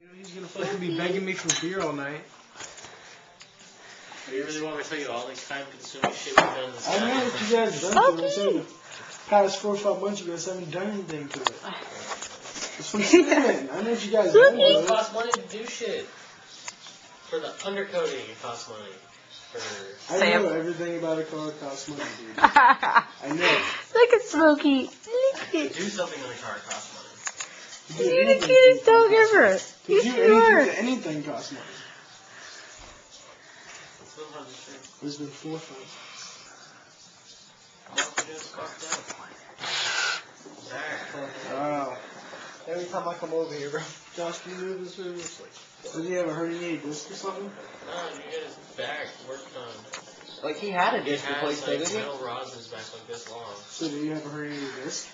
You know, he's gonna fucking be begging me for beer all night. Do you really want me to tell you all the time-consuming shit we've done this I know what you guys have done to it. I'm saying the past 4 or 5 months you guys haven't done anything to it. That's what I'm saying. I know what you guys have done to It it. costs money to do shit. For the undercoating, it costs money. For I know everything about a car costs money, dude. I know. Look at Smokey. Look to at do something on a car costs money. You're the cutest dog ever. To Yes, do you are. anything costs money. Sometimes it's true. There's been 4 or 5. Wow. Every time I come over here, bro. Josh, can you move this seriously? Did he have a herniated disc or something? No, you get his back worked on. Like, he had a It disc has replaced, though, like didn't he? metal rods in his back like this long. So do you have a herniated disc?